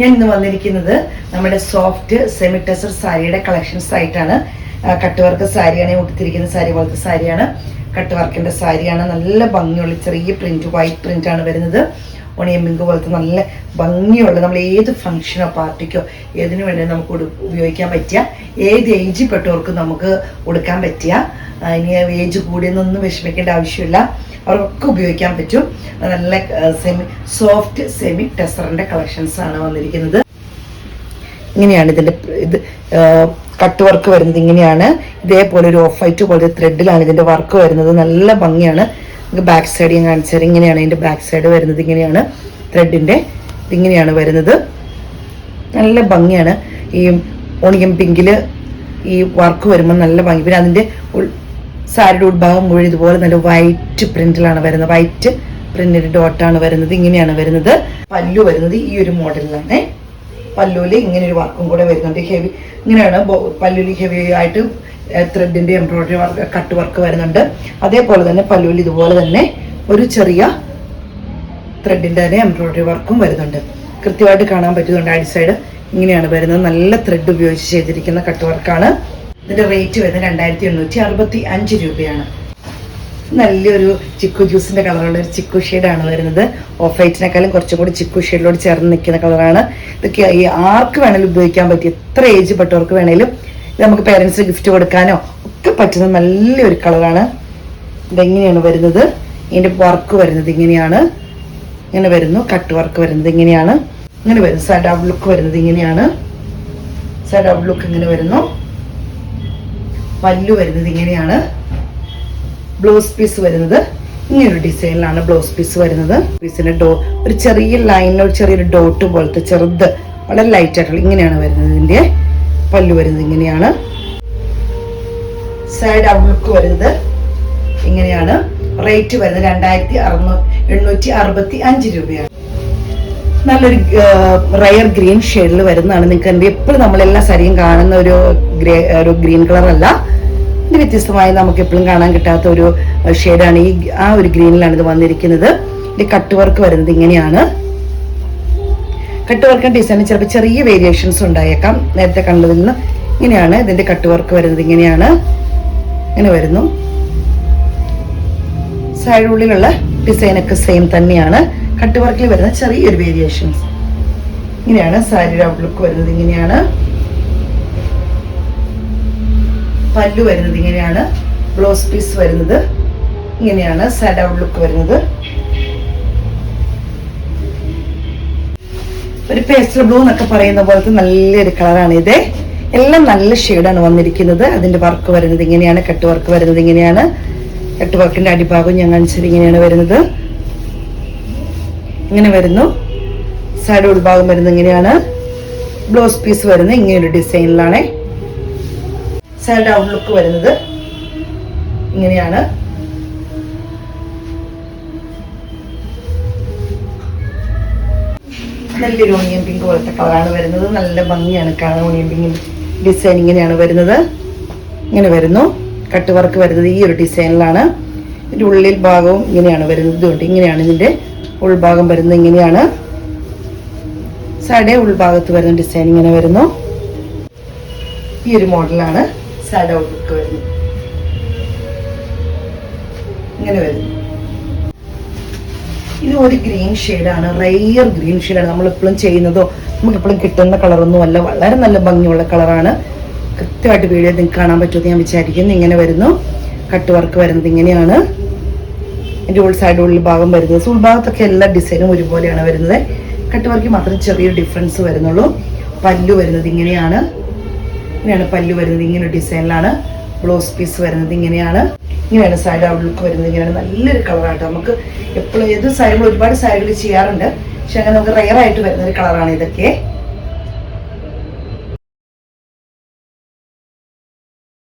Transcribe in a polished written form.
ഞാൻ ഇന്ന് വന്നിരിക്കുന്നത് നമ്മുടെ സോഫ്റ്റ് സെമി ടെസർ സാരിയുടെ കളക്ഷൻസ് ആയിട്ടാണ്. കട്ട് വർക്ക് സാരിയാണ്, ഉടുത്തിരിക്കുന്ന സാരി പോലത്തെ സാരിയാണ്, കട്ട് വർക്കിന്റെ സാരിയാണ്. നല്ല ഭംഗിയുള്ള ചെറിയ പ്രിന്റ്, വൈറ്റ് പ്രിന്റ് ആണ് വരുന്നത്. ഒണിയൻ പിങ്ക് പോലത്തെ നല്ല ഭംഗിയുള്ള, നമ്മൾ ഏത് ഫംഗ്ഷനോ പാർട്ടിക്കോ ഏതിനു വേണ്ടി നമുക്ക് ഉപയോഗിക്കാൻ പറ്റിയ, ഏത് ഏജിൽ പെട്ടവർക്കും നമുക്ക് ഉടുക്കാൻ പറ്റിയ, ഇനി ഏജ് കൂടിയെന്നൊന്നും വിഷമിക്കേണ്ട ആവശ്യമില്ല, അവർക്കൊക്കെ ഉപയോഗിക്കാൻ പറ്റും. നല്ല സോഫ്റ്റ് സെമി ടെസറിന്റെ കളക്ഷൻസ് ആണ് വന്നിരിക്കുന്നത്. ഇങ്ങനെയാണ് ഇത് കട്ട് വർക്ക് വരുന്നത്. ഇങ്ങനെയാണ്, ഇതേപോലെ ഒരു ഓഫ് വൈറ്റ് പോലെ ത്രെഡിലാണ് ഇതിന്റെ വർക്ക് വരുന്നത്. നല്ല ഭംഗിയാണ്. ബാക്ക് സൈഡ് ഞാൻ കാണിച്ചാൽ ഇങ്ങനെയാണ് ഇതിന്റെ ബാക്ക് സൈഡ് വരുന്നത്. ഇങ്ങനെയാണ് ത്രെഡിന്റെ, ഇങ്ങനെയാണ് വരുന്നത്. നല്ല ഭംഗിയാണ്. ഈ ഒണിയൻ പിങ്കില് ഈ വർക്ക് വരുമ്പോൾ നല്ല ഭംഗി. പിന്നെ അതിന്റെ സാരിയുടെ ഉൾഭാഗം മുഴുവൻ ഇതുപോലെ നല്ല വൈറ്റ് പ്രിന്റിലാണ് വരുന്നത്. വൈറ്റ് പ്രിന്റിന്റെ ഡോട്ടാണ് വരുന്നത്. ഇങ്ങനെയാണ് വരുന്നത്. പല്ലു വരുന്നത് ഈ ഒരു മോഡലിലാണ്. പല്ലുവിൽ ഇങ്ങനെ ഒരു വർക്കും കൂടെ വരുന്നുണ്ട്. ഹെവി ഇങ്ങനെയാണ് പല്ലുവിൽ ഹെവി ആയിട്ട് ത്രെഡിന്റെ എംബ്രോയിഡറി വർക്ക്, കട്ട് വർക്ക് വരുന്നുണ്ട്. അതേപോലെ തന്നെ പല്ലുവിൽ ഇതുപോലെ തന്നെ ഒരു ചെറിയ ത്രെഡിന്റെ തന്നെ എംബ്രോയിഡറി വർക്കും വരുന്നുണ്ട്. കൃത്യമായിട്ട് കാണാൻ പറ്റുന്നുണ്ട്. അടി സൈഡ് ഇങ്ങനെയാണ് വരുന്നത്. നല്ല ത്രെഡ് ഉപയോഗിച്ച് ചെയ്തിരിക്കുന്ന കട്ട് വർക്കാണ്. ഇതിന്റെ റേറ്റ് വരുന്നത് 2865 രൂപയാണ്. നല്ലൊരു ചിക്കു ജ്യൂസിന്റെ കളറുള്ള ഒരു ചിക്കു ഷെയ്ഡാണ് വരുന്നത്. ഓഫ് വൈറ്റിനേക്കാളും കുറച്ചും കൂടി ചിക്കു ഷെയ്ഡിലോട് ചേർന്ന് നിൽക്കുന്ന കളറാണ്. ഇതൊക്കെ ഈ ആർക്ക് വേണേലും ഉപയോഗിക്കാൻ പറ്റിയ, എത്ര ഏജ് പെട്ടവർക്ക് വേണേലും ഇത് നമുക്ക് പേരൻസിന് ഗിഫ്റ്റ് കൊടുക്കാനോ ഒക്കെ പറ്റുന്ന നല്ലൊരു കളറാണ്. ഇതെങ്ങനെയാണ് വരുന്നത്. ഇതിന്റെ വർക്ക് വരുന്നത് ഇങ്ങനെയാണ്, ഇങ്ങനെ വരുന്നു. കട്ട് വർക്ക് വരുന്നത് ഇങ്ങനെയാണ്, ഇങ്ങനെ വരുന്നു. സൈഡ് ഔട്ട് ലുക്ക് വരുന്നത് ഇങ്ങനെയാണ്. സൈഡ് ഔട്ട് ലുക്ക് ഇങ്ങനെ വരുന്നു. പല്ലു വരുന്നത് ഇങ്ങനെയാണ്. ബ്ലൗസ് പീസ് വരുന്നത് ഇങ്ങനൊരു ഡിസൈനിലാണ് ബ്ലൗസ് പീസ് വരുന്നത്. പീസിന്റെ ഒരു ചെറിയ ലൈനിൽ ഒരു ചെറിയൊരു ഡോട്ട് പോലത്തെ ചെറുത്, വളരെ ലൈറ്റ് ആയിട്ടുള്ള ഇങ്ങനെയാണ് വരുന്നത്. ഇതിന്റെ പല്ലു വരുന്നത് ഇങ്ങനെയാണ്. സൈഡ് ഔട്ട് ലുക്ക് വരുന്നത് ഇങ്ങനെയാണ്. റേറ്റ് വരുന്നത് 2865 രൂപയാണ്. നല്ലൊരു റയർ ഗ്രീൻ ഷെയ്ഡിൽ വരുന്നതാണ്. നിങ്ങൾക്ക് എപ്പോഴും നമ്മളെല്ലാ സാരിയും കാണുന്ന ഒരു ഗ്രീൻ കളർ അല്ല, ഇത് വ്യത്യസ്തമായി നമുക്ക് എപ്പോഴും കാണാൻ കിട്ടാത്ത ഒരു ഷെയ്ഡാണ്. ആ ഒരു ഗ്രീനിലാണ് ഇത് വന്നിരിക്കുന്നത്. ഇത് കട്ട് വർക്ക് വരുന്നത് ഇങ്ങനെയാണ്. കട്ട് വർക്കിന്റെ ഡിസൈനിൽ ചിലപ്പോൾ ചെറിയ വേരിയേഷൻസ് ഉണ്ടായേക്കാം. നേരത്തെ കണ്ടതിൽ നിന്ന് ഇങ്ങനെയാണ് ഇതിന്റെ കട്ട് വർക്ക് വരുന്നത്. ഇങ്ങനെയാണ്, ഇങ്ങനെ വരുന്നു. സൈഡിനുള്ളിലുള്ള ഡിസൈനൊക്കെ സെയിം തന്നെയാണ്. കട്ട് വർക്കിൽ വരുന്ന ചെറിയൊരു വേരിയേഷൻസ്. ഇങ്ങനെയാണ് സാരിയുടെ ഔട്ട്ലുക്ക് വരുന്നത്. ഇങ്ങനെയാണ് പല്ലു വരുന്നത്. ഇങ്ങനെയാണ് ബ്ലൗസ് പീസ് വരുന്നത്. ഇങ്ങനെയാണ് സൈഡ് ഔട്ട്ലുക്ക് വരുന്നത്. ഒരു പേസ്റ്റൽ ബ്ലൂ എന്നൊക്കെ പറയുന്ന പോലത്തെ നല്ലൊരു കളറാണ് ഇത്. എല്ലാം നല്ല ഷെയ്ഡാണ് വന്നിരിക്കുന്നത്. അതിന്റെ വർക്ക് വരുന്നത് ഇങ്ങനെയാണ്. കട്ട് വർക്ക് വരുന്നത് ഇങ്ങനെയാണ്. കട്ട് വർക്കിന്റെ അടിഭാഗം ഞാൻ കാണിച്ചത് ഇങ്ങനെയാണ് വരുന്നത്. ഇങ്ങനെ വരുന്നു. സൈഡ് ഉൾഭാഗം വരുന്നത് ഇങ്ങനെയാണ്. ബ്ലൗസ് പീസ് വരുന്നത് ഇങ്ങനൊരു ഡിസൈനിലാണ്. സൈഡ് ഔട്ട് ലുക്ക് വരുന്നത് ഇങ്ങനെയാണ്. നല്ലൊരു ഓണിയൻ പിങ്ക് പോലത്തെ കളറാണ് വരുന്നത്. നല്ല ഭംഗിയാണ് കാണാൻ. ഓണിയൻ പിങ്ക് ഡിസൈൻ ഇങ്ങനെയാണ് വരുന്നത്. ഇങ്ങനെ വരുന്നു. കട്ട് വർക്ക് വരുന്നത് ഈ ഒരു ഡിസൈനിലാണ്. ഇതിന്റെ ഉള്ളിൽ ഭാഗവും ഇങ്ങനെയാണ് വരുന്നത്. ഇതുകൊണ്ട് ഇങ്ങനെയാണ് ഇതിന്റെ ഉൾഭാഗം വരുന്നത്. ഇങ്ങനെയാണ് സൈഡ് ഉൾഭാഗത്ത് വരുന്ന ഡിസൈൻ ഇങ്ങനെ വരുന്നു. ഈ ഒരു മോഡലാണ് സൈഡ് ഔട്ട് ലുക്ക് വരുന്നത്. ഇങ്ങനെ വരുന്നു. ഇത് ഒരു ഗ്രീൻ ഷെയ്ഡാണ്, റയർ ഗ്രീൻ ഷെയ്ഡാണ്. നമ്മളെപ്പോഴും ചെയ്യുന്നതോ നമുക്കെപ്പോഴും കിട്ടുന്ന കളറൊന്നും അല്ല. വളരെ നല്ല ഭംഗിയുള്ള കളറാണ്. കൃത്യമായിട്ട് വീഡിയോ നിങ്ങൾക്ക് കാണാൻ പറ്റുമെന്ന് ഞാൻ വിചാരിക്കുന്നു. ഇങ്ങനെ വരുന്നു. കട്ട് വർക്ക് വരുന്നത് ഇങ്ങനെയാണ്. എൻ്റെ സൈഡ് ഉള്ളിൽ ഭാഗം വരുന്നത്. ഉൾഭാഗത്തൊക്കെ എല്ലാ ഡിസൈനും ഒരുപോലെയാണ് വരുന്നത്. കട്ട് വർക്ക് മാത്രം ചെറിയൊരു ഡിഫറൻസ് വരുന്നുള്ളൂ. പല്ലു വരുന്നത് ഇങ്ങനെയാണ്. ഇങ്ങനെയാണ് പല്ലു വരുന്നത്. ഇങ്ങനെ ഡിസൈനിലാണ്. ബ്ലൗസ് പീസ് വരുന്നത് ഇങ്ങനെയാണ്. ഇങ്ങനെയാണ് സൈഡ് ഔട്ട് ലുക്ക് വരുന്നത്. ഇങ്ങനെയാണ്. നല്ലൊരു കളറായിട്ട് നമുക്ക് എപ്പോഴും ഏത് സാരികൾ ഒരുപാട് സാരികൾ ചെയ്യാറുണ്ട്, പക്ഷെ അങ്ങനെ നമുക്ക് റയർ ആയിട്ട് വരുന്ന ഒരു കളറാണ് ഇതൊക്കെ.